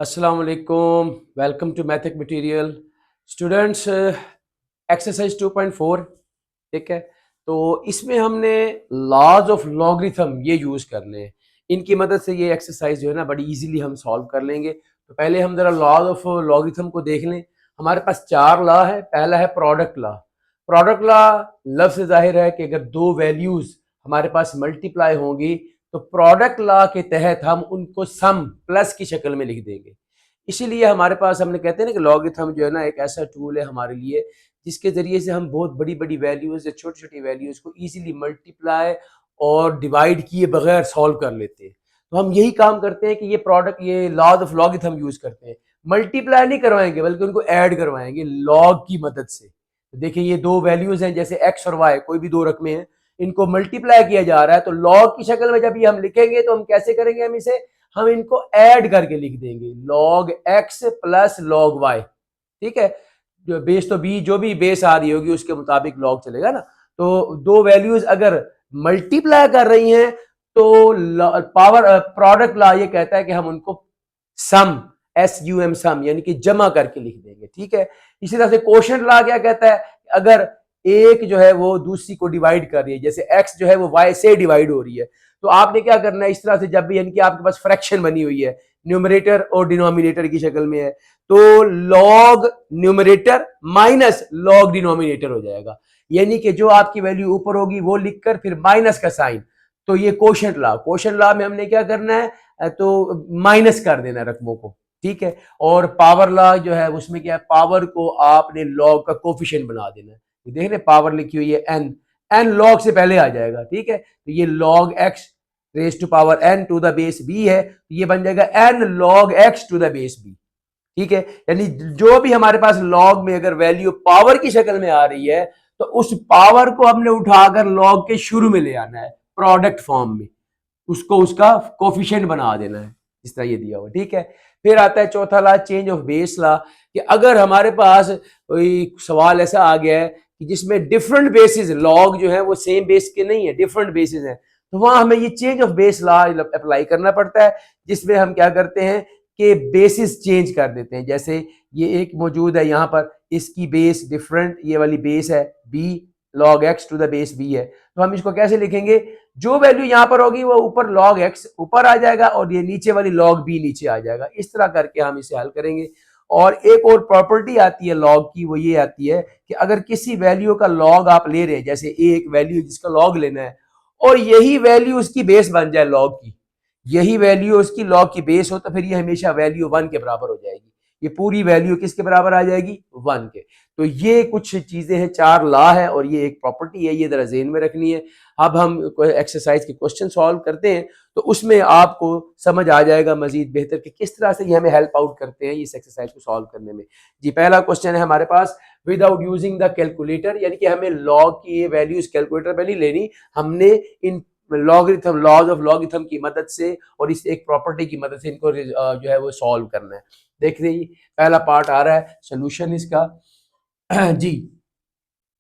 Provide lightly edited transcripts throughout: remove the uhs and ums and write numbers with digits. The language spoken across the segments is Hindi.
अस्सलाम वालेकुम, वेलकम टू मैथिक मटेरियल स्टूडेंट्स। एक्सरसाइज 2.4, ठीक है। तो इसमें हमने लॉज ऑफ लॉगरिथम ये यूज़ करने हैं। इनकी मदद से ये एक्सरसाइज जो है ना बड़ी इजीली हम सॉल्व कर लेंगे। तो पहले हम ज़रा लॉज ऑफ लॉगरिथम को देख लें। हमारे पास चार लॉ है। पहला है प्रोडक्ट लॉ। प्रोडक्ट लॉ लफ्ज़ से जाहिर है कि अगर दो वैल्यूज़ हमारे पास मल्टीप्लाई होंगी तो प्रोडक्ट लॉ के तहत हम उनको सम प्लस की शक्ल में लिख देंगे। इसीलिए हमारे पास हमने कहते हैं ना कि लॉगरिथम जो है ना एक ऐसा टूल है हमारे लिए जिसके ज़रिए से हम बहुत बड़ी बड़ी वैल्यूज़ या छोटी छोटी वैल्यूज़ को ईजिली मल्टीप्लाई और डिवाइड किए बगैर सॉल्व कर लेते हैं। तो हम यही काम करते हैं कि ये लॉज ऑफ लॉगरिथम यूज़ करते हैं। मल्टीप्लाई नहीं करवाएंगे बल्कि उनको ऐड करवाएंगे लॉग की मदद से। तो देखिए ये दो वैल्यूज़ हैं, जैसे एक्स और वाई, कोई भी दो रकमें हैं, इनको मल्टीप्लाई किया जा रहा है तो लॉग की शक्ल में जब ये हम लिखेंगे तो हम कैसे करेंगे, हम इनको ऐड करके लिख देंगे, log x plus log y. ठीक है, जो बेस तो बी जो भी बेस आ रही होगी उसके मुताबिक लॉग चलेगा ना। तो दो वैल्यूज अगर मल्टीप्लाई कर रही हैं तो पावर प्रोडक्ट लॉ ये कहता है कि हम उनको सम SUM सम यानी कि जमा करके लिख देंगे। ठीक है, इसी तरह से क्वोशंट लॉ क्या कहता है, अगर एक जो है वो दूसरी को डिवाइड कर रही है, जैसे x जो है वो y से डिवाइड हो रही है, तो आपने क्या करना है, इस तरह से जब भी यानी कि आपके पास फ्रैक्शन बनी हुई है, न्यूमरेटर और डिनोमिनेटर की शक्ल में है, तो log numerator minus log denominator हो जाएगा। यानी कि जो आपकी वैल्यू ऊपर होगी वो लिखकर फिर माइनस का साइन। तो ये क्वोशंट लॉ में हमने क्या करना है, तो माइनस कर देना रकमों को। ठीक है, और पावर लॉ जो है उसमें क्या है, पावर को आपने लॉग का कोफिशिएंट बना देना है। देख रहे पावर लिखी हुई है n, n लॉग से पहले आ जाएगा। ठीक है, तो ये log x raise to power n to the base b है, तो ये बन जाएगा n log x to the base b। ठीक है, यानी जो भी हमारे पास लॉग में अगर वैल्यू पावर की शक्ल में आ रही है तो उस पावर को हमने उठाकर लॉग के शुरू में ले आना है, प्रोडक्ट फॉर्म में, उसको उसका कोफिशिएंट बना देना है, इस तरह ये दिया हुआ। ठीक है, फिर आता है चौथा ला, चेंज ऑफ बेस ला, कि अगर हमारे पास कोई सवाल ऐसा आ गया है कि जिसमें डिफरेंट बेसिस, लॉग जो है वो सेम बेस के नहीं है, डिफरेंट बेसिस हैं, तो वहां हमें ये change of base law apply करना पड़ता है, जिसमें हम क्या करते हैं कि बेसिस चेंज कर देते हैं। जैसे ये एक मौजूद है यहाँ पर, इसकी बेस डिफरेंट, ये वाली बेस है b, log x to the base b है, तो हम इसको कैसे लिखेंगे, जो वैल्यू यहां पर होगी वो ऊपर log x ऊपर आ जाएगा और ये नीचे वाली log b नीचे आ जाएगा। इस तरह करके हम इसे हल करेंगे। और एक और प्रॉपर्टी आती है log की, वो ये आती है कि अगर किसी वैल्यू का log आप ले रहे हैं, जैसे एक वैल्यू जिसका log लेना है और यही वैल्यू उसकी बेस बन जाए log की, यही वैल्यू उसकी log की बेस हो, तो फिर ये हमेशा वैल्यू 1 के बराबर हो जाएगी। ये पूरी वैल्यू किसके बराबर आ जाएगी, 1 के। तो ये कुछ चीजें हैं, चार लॉ है और ये एक प्रॉपर्टी है, ये जरा ज़हन में रखनी है। अब हम एक्सरसाइज के क्वेश्चन सॉल्व करते हैं तो उसमें आपको समझ आ जाएगा मजीद बेहतर कि किस तरह से ये हमें हेल्प आउट करते हैं इस एक्सरसाइज को सॉल्व करने में। जी, पहला क्वेश्चन है हमारे पास, विदाउट यूजिंग द कैलकुलेटर, यानी कि हमें लॉग की ये वैल्यूज कैलकुलेटर पे नहीं लेनी, हमने इन लॉगरिथम, लॉज ऑफ लॉगरिथम की मदद से और इस एक प्रॉपर्टी की मदद से इनको जो है वो सॉल्व करना है। देख रही, पहला पार्ट आ रहा है सोल्यूशन इसका। जी,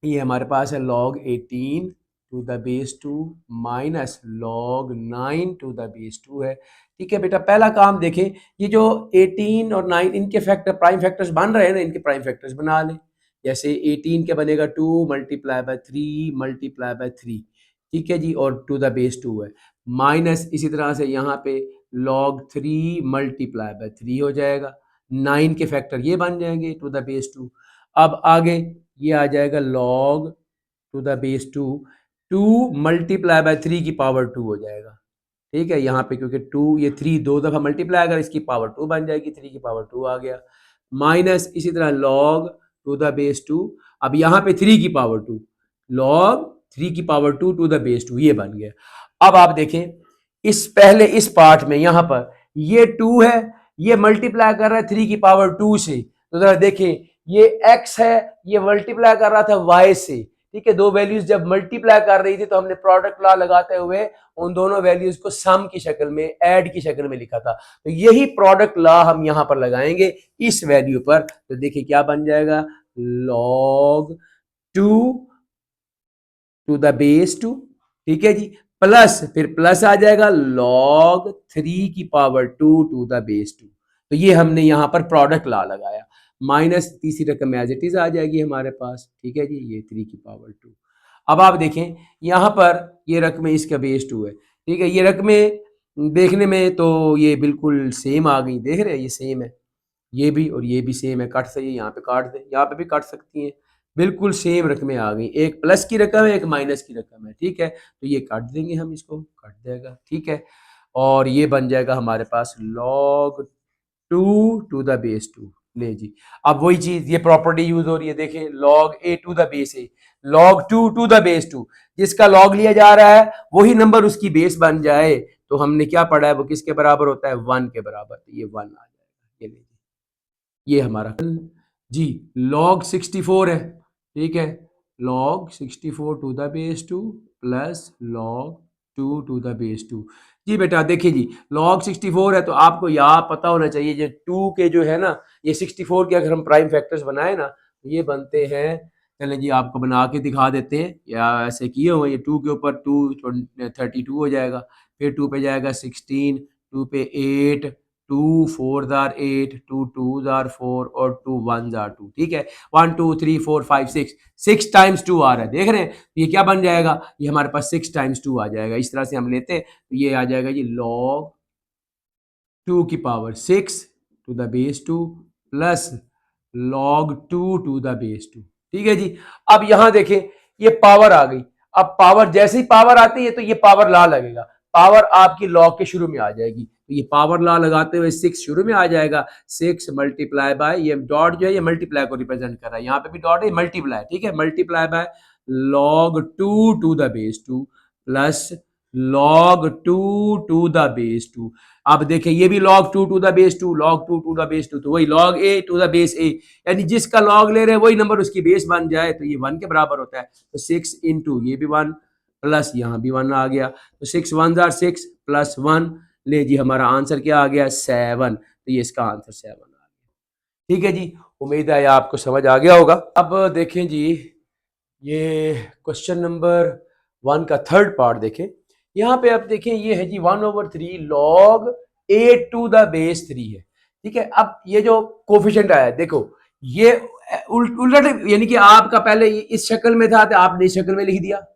ये हमारे पास है log 18 to the base 2 minus log 9 to the base 2 है। ठीक है बेटा, पहला काम देखें, ये जो 18 और 9 इनके फैक्टर प्राइम फैक्टर्स बन रहे हैं ना, इनके प्राइम फैक्टर्स बना लें। जैसे 18 के बनेगा 2 मल्टीप्लाई बाय 3 मल्टीप्लाई बाय 3। ठीक है जी, और टू द बेस 2 है, माइनस इसी तरह से यहाँ पे log 3 मल्टीप्लाई बाय 3 हो जाएगा। 9 के फैक्टर ये बन जाएंगे टू द बेस 2। अब आगे ये आ जाएगा log to the base 2, 2 multiply by 3 की पावर 2 हो जाएगा। ठीक है, यहाँ पे क्योंकि 2 ये 3 दो दफ़ा मल्टीप्लाई अगर इसकी पावर 2 बन जाएगी, 3 की पावर 2 आ गया, माइनस इसी तरह log टू द बेस 2, अब यहाँ पे 3 की पावर 2, log 3 की पावर 2 टू द बेस 2 ये बन गया। अब आप देखें इस पहले इस पार्ट में यहाँ पर ये 2 है, ये मल्टीप्लाई कर रहा है 3 की पावर 2 से, तो जरा देखें ये x है, ये मल्टीप्लाई कर रहा था y से। ठीक है, दो वैल्यूज जब मल्टीप्लाई कर रही थी तो हमने प्रोडक्ट लॉ लगाते हुए उन दोनों वैल्यूज को सम की शक्ल में, ऐड की शक्ल में लिखा था। तो यही प्रोडक्ट लॉ हम यहां पर लगाएंगे इस वैल्यू पर, तो देखिए क्या बन जाएगा, log 2 टू द बेस 2। ठीक है जी, प्लस फिर प्लस आ जाएगा log 3 की पावर 2 टू द बेस 2। तो ये हमने यहाँ पर प्रोडक्ट ला लगाया, माइनस तीसरी रकम एज इट इज आ जाएगी हमारे पास, ठीक है जी, ये 3 की पावर 2। अब आप देखें यहाँ पर ये रकमें इसका बेस 2 है, ठीक है, ये रकमें देखने में तो ये बिल्कुल सेम आ गई, देख रहे हैं ये सेम है, ये भी और ये भी सेम है, कट सही है, यहाँ पे काट दें, यहाँ पे भी काट सकती हैं, बिल्कुल सेम रकमें आ गई, एक प्लस की रकम है एक माइनस की रकम है, ठीक है, तो ये काट देंगे हम, इसको काट देगा, ठीक है, और ये बन जाएगा हमारे पास log 2 टू द बेस 2। ले जी, अब वही चीज ये प्रॉपर्टी यूज हो रही है, देखें log a to the base a, log 2 to the base 2, जिसका log लिया जा रहा है वही नंबर उसकी बेस बन जाए, तो हमने क्या पढ़ा है वो किसके बराबर होता है, 1 के बराबर, तो ये 1 आ जाएगा, ये ले जी, ये हमारा जी log 64 है, ठीक है, log 64 to the base 2 plus log 2 to the base 2। जी बेटा देखिए जी, log 64 है तो आपको यहाँ पता होना चाहिए, जो 2 के जो है ना, ये 64 के अगर हम प्राइम फैक्टर्स बनाए ना तो ये बनते हैं, चलें जी आपको बना के दिखा देते हैं, या ऐसे किए हुए, ये 2 के ऊपर 2 32 हो जाएगा, फिर 2 पे जाएगा 16, 2 पे 8, 2 4 जार 8, 2 2 जार 4 और 2 1 जार 2, ठीक है, 1 2 3 4 5 6, 6 टाइम्स 2 आ रहा है, देख रहे हैं, ये क्या बन जाएगा, ये हमारे पास 6 टाइम्स 2 आ जाएगा, इस तरह से हम लेते हैं, तो ये आ जाएगा जी log 2 की power 6 to the base 2 plus log 2 to the base 2, ठीक है जी। अब यहां देखें ये पावर आ गई, अब पावर जैसे ही पावर आती है तो ये पावर ला लगेगा, पावर आपकी log के शुरू में आ जाएगी, तो ये पावर ला लगाते हुए 6 शुरू में आ जाएगा, 6 मल्टीप्लाई बाय, ये डॉट जो है ये मल्टीप्लाई को रिप्रेजेंट कर रहा है, यहाँ पे भी डॉट है, मल्टीप्लाई, ठीक है, multiply by log 2 to the base 2 plus log 2 to the base 2। अब देखिए ये भी log 2 to the base 2, log 2 to the base 2, तो वही log a to the base a, यानी जिसका log ले रहे हैं वही नंबर उसकी बेस बन जाए, तो ये 1 के बराबर होता है, तो 6 इंटू ये भी 1 प्लस यहाँ भी 1 आ गया, तो 6 1 जार 6 प्लस 1, ले जी हमारा आंसर क्या आ गया 7, तो ये इसका आंसर 7 आ गया, ठीक है जी, उम्मीद है आपको समझ आ गया होगा। अब देखें जी ये क्वेश्चन नंबर 1 का थर्ड पार्ट देखें, यहाँ पे आप देखें ये है जी 1/3 log a to the base 3 है, ठीक है, अब ये जो कोफिशिएंट आया है देखो ये उल्टा, यानी कि आपका पहले इस शक्ल में था तो आपने इस शक्ल में लिख दिया,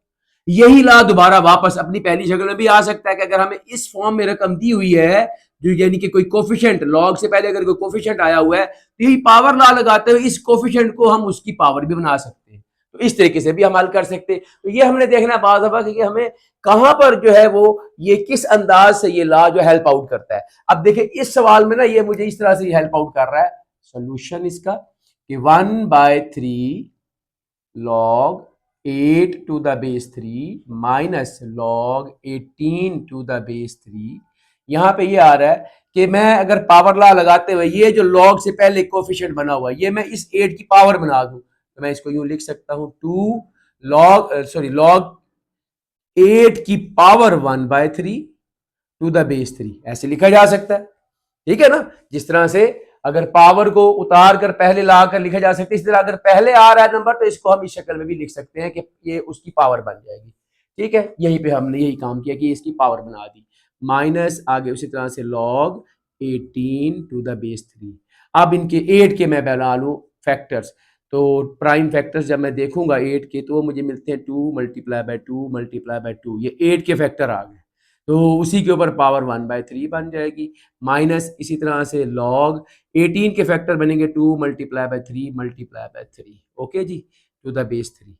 यही ला दोबारा वापस अपनी पहली शक्ल में भी आ सकता है कि अगर हमें इस फॉर्म में रकम दी हुई है, जो यानी कि कोई कोफिशिएंट लॉग से पहले अगर कोई कोफिशिएंट आया हुआ है तो यही पावर ला लगाते हुए इस कोफिशिएंट को हम उसकी पावर भी बना सकते हैं, तो इस तरीके से भी हम हल कर सकते हैं। तो ये हमने देखना बात दफा कि हमें कहां पर जो है वो ये किस अंदाज से ये ला जो हेल्प आउट करता है। अब देखिए इस सवाल में ना ये मुझे इस तरह से हेल्प आउट कर रहा है, सोल्यूशन इसका कि 1/3 log 8 to the base 3 minus log 18 to the base 3, यहां पे ये आ रहा है कि मैं अगर पावर ला लगाते हुए ये जो log से पहले कोफिशिएंट बना हुआ है ये मैं इस 8 की पावर बना दूं, तो मैं इसको यूं लिख सकता हूं 2 log 8 की पावर 1/3 टू द बेस 3, ऐसे लिखा जा सकता है, ठीक है ना, जिस तरह से अगर पावर को उतार कर पहले ला कर लिखा जा सकता है, इस तरह अगर पहले आ रहा है नंबर तो इसको हम इस शक्ल में भी लिख सकते हैं कि ये उसकी पावर बन जाएगी, ठीक है, यहीं पे हमने यही काम किया कि इसकी पावर बना दी, माइनस आगे उसी तरह से log 18 टू द बेस 3। अब इनके 8 के मैं बना लूं फैक्टर्स, तो प्राइम फैक्टर्स जब मैं देखूंगा 8 के तो मुझे मिलते हैं 2 मल्टीप्लाई बाय 2 मल्टीप्लाई बाय 2, ये 8 के फैक्टर आ गए, तो उसी के ऊपर पावर 1/3 बन जाएगी, माइनस इसी तरह से log 18 के फैक्टर बनेंगे 2 multiply by 3 multiply by 3, okay जी, टू द बेस 3।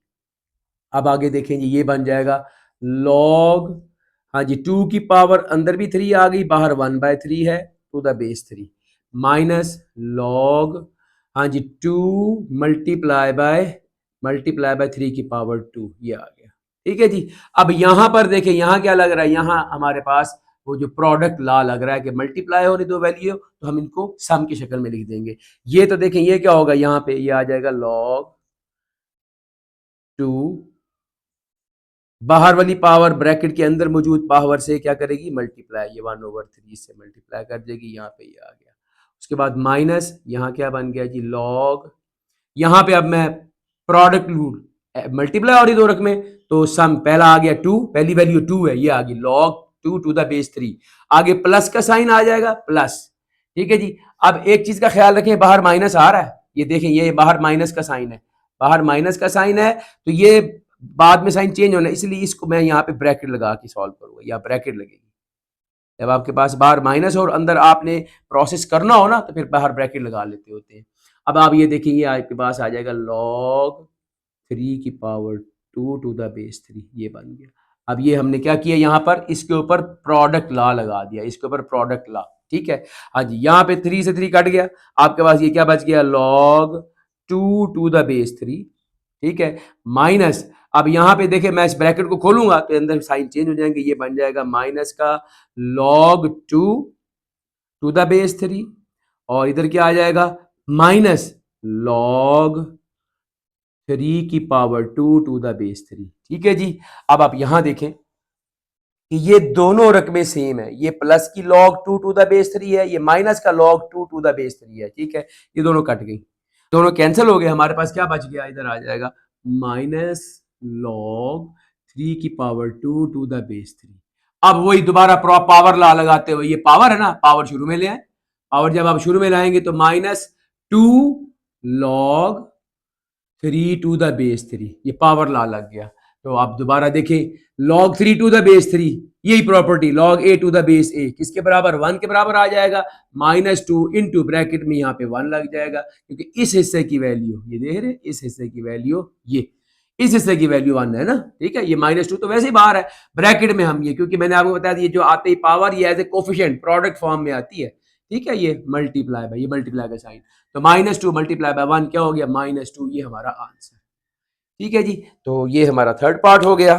अब आगे देखें जी ये बन जाएगा log, हाँ जी 2 की पावर अंदर भी 3 आ गई, बाहर 1/3 है to the base 3, minus log, हाँ जी 2 मल्टीप्लाई बाय 3 की पावर 2, ये आ गया, ठीक है जी। अब यहां पर देखें यहाँ क्या लग रहा है, यहाँ हमारे पास वो जो प्रोडक्ट ला लग रहा है कि मल्टीप्लाई हो रही दो वैल्यू, तो हम इनको सम की शक्ल में लिख देंगे, ये तो देखें ये क्या होगा, यहाँ पे ये आ जाएगा log 2, बाहर वाली पावर ब्रैकेट के अंदर मौजूद पावर से क्या करेगी मल्टीप्लाई, ये 1/3 से मल्टीप्लाई कर देगी, यहाँ पे ये आ गया, उसके बाद माइनस यहाँ क्या बन गया जी log, यहाँ पे अब मैं प्रोडक्ट लूँ, मल्टीप्लाई और ये दो रकमें, तो सम पहला आ गया 2, पहली वैल्यू 2 है, ये आ गई log 2 टू द बेस 3, आगे प्लस का साइन आ जाएगा प्लस, ठीक है जी। अब एक चीज का ख्याल रखें, बाहर माइनस आ रहा है, ये देखें, ये बाहर माइनस का साइन है, बाहर माइनस का साइन है, तो ये बाद में साइन चेंज होना है, इसलिए इसको मैं यहाँ पे ब्रैकेट लगा के सॉल्व करूंगा, या ब्रैकेट लगेगी। जब आपके पास बाहर माइनस और अंदर आपने प्रोसेस करना हो ना, तो फिर बाहर ब्रैकेट लगा लेते होते हैं। अब आप ये देखेंगे, आपके पास आ जाएगा log 3 की पावर 2 टू द बेस 3, ये बन गया। अब ये हमने क्या किया, यहाँ पर इसके ऊपर प्रोडक्ट लॉ लगा दिया, इसके ऊपर प्रोडक्ट लॉ, ठीक है। हाँ जी, यहाँ पे 3 से 3 कट गया, आपके पास ये क्या बच गया, log 2 टू द बेस 3, ठीक है, माइनस, अब यहाँ पे देखें, मैं इस ब्रैकेट को खोलूंगा तो अंदर साइन चेंज हो जाएंगे, ये बन जाएगा माइनस का log 2 टू द बेस 3, और इधर क्या आ जाएगा, माइनस log 3 की पावर 2 टू द बेस 3, ठीक है जी। अब आप यहां देखें कि ये दोनों रकमें सेम है, ये प्लस की log 2 टू द बेस 3 है, ये माइनस का log 2 टू द बेस 3 है, ठीक है। ये दोनों कट गई, दोनों कैंसिल हो गए, हमारे पास क्या बच गया, इधर आ जाएगा माइनस log 3 की पावर 2 टू द बेस 3। अब वही दोबारा पावर ला लगाते हुए, ये पावर है ना, पावर शुरू में ले आए, पावर जब आप शुरू में लाएंगे तो minus 2 log 3 to the base 3, ये पावर ला लग गया। तो आप दोबारा देखें, log 3 टू द बेस 3, यही property log a to the base a किसके बराबर, 1 के बराबर आ जाएगा, -2 इंटू ब्रैकेट में यहाँ पे 1 लग जाएगा, क्योंकि इस हिस्से की वैल्यू ये देख रहे, इस हिस्से की वैल्यू ये, इस हिस्से की वैल्यू 1 है ना, ठीक है। ये -2 तो वैसे ही बाहर है, ब्रैकेट में हम ये, क्योंकि मैंने आपको बताया ये जो आते ही पावर, ये as a coefficient product form में आती है, ठीक है। ये मल्टीप्लाई बाय, ये मल्टीप्लाई का साइन, तो -2 मल्टीप्लाई बाय 1 क्या हो गया, -2, ये हमारा आंसर, ठीक है जी। तो ये हमारा थर्ड पार्ट हो गया।